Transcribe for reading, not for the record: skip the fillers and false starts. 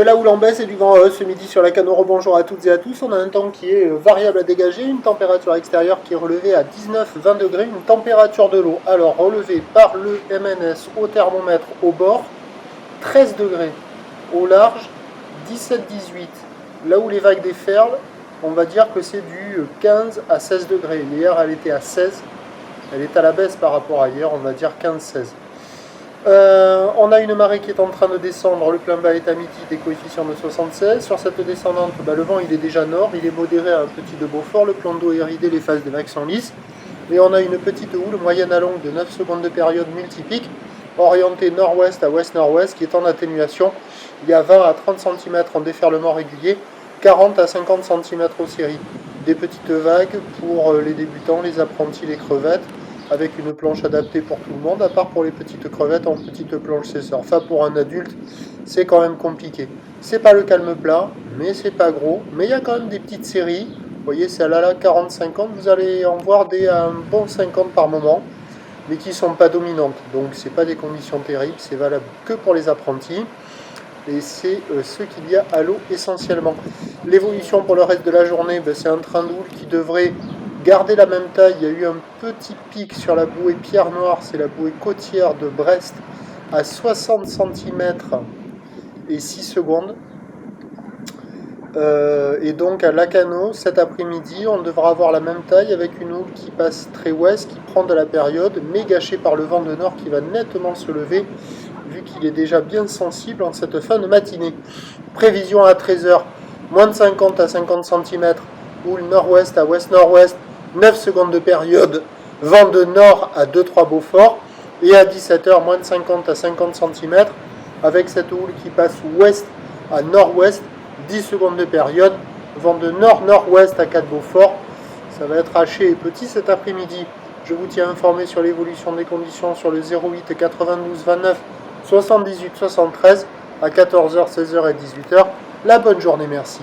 De la houle en baisse et du vent ce midi sur la Cano. Bonjour à toutes et à tous. On a un temps qui est variable à dégager, une température extérieure qui est relevée à 19-20 degrés, une température de l'eau alors relevée par le MNS au thermomètre au bord, 13 degrés, au large 17-18. Là où les vagues déferlent, on va dire que c'est du 15 à 16 degrés. Hier elle était à 16, elle est à la baisse par rapport à hier, on va dire 15-16. On a une marée qui est en train de descendre, le plein bas est à midi des coefficients de 76. Sur cette descendante, le vent il est déjà nord, il est modéré à un petit de Beaufort, le plan d'eau est ridé, les phases des vagues sont lisses. Et on a une petite houle moyenne à longue de 9 secondes de période multipique, orientée nord-ouest à ouest-nord-ouest, qui est en atténuation. Il y a 20 à 30 cm en déferlement régulier, 40 à 50 cm aux séries. Des petites vagues pour les débutants, les apprentis, les crevettes, avec une planche adaptée pour tout le monde, à part pour les petites crevettes en petite planche cesseur. Enfin, pour un adulte, c'est quand même compliqué. C'est pas le calme plat, mais c'est pas gros. Mais il y a quand même des petites séries. Vous voyez, celle-là, 40-50, vous allez en voir un bon 50 par moment, mais qui sont pas dominantes. Donc, c'est pas des conditions terribles, c'est valable que pour les apprentis. Et c'est ce qu'il y a à l'eau essentiellement. L'évolution pour le reste de la journée, c'est un train de houle qui devrait garder la même taille. Il y a eu un petit pic sur la bouée Pierre Noire, c'est la bouée côtière de Brest, à 60 cm et 6 secondes. Et donc à Lacanau, cet après-midi, on devra avoir la même taille avec une houle qui passe très ouest, qui prend de la période, mais gâchée par le vent de nord qui va nettement se lever, vu qu'il est déjà bien sensible en cette fin de matinée. Prévision à 13h, moins de 50 à 50 cm, houle nord-ouest à ouest-nord-ouest, 9 secondes de période, vent de nord à 2-3 Beaufort, et à 17h, moins de 50 à 50 cm, avec cette houle qui passe ouest à nord-ouest, 10 secondes de période, vent de nord-nord-ouest à 4 Beaufort. Ça va être haché et petit cet après-midi. Je vous tiens informé sur l'évolution des conditions sur le 08 92 29 78 73 à 14h, 16h et 18h. La bonne journée, merci.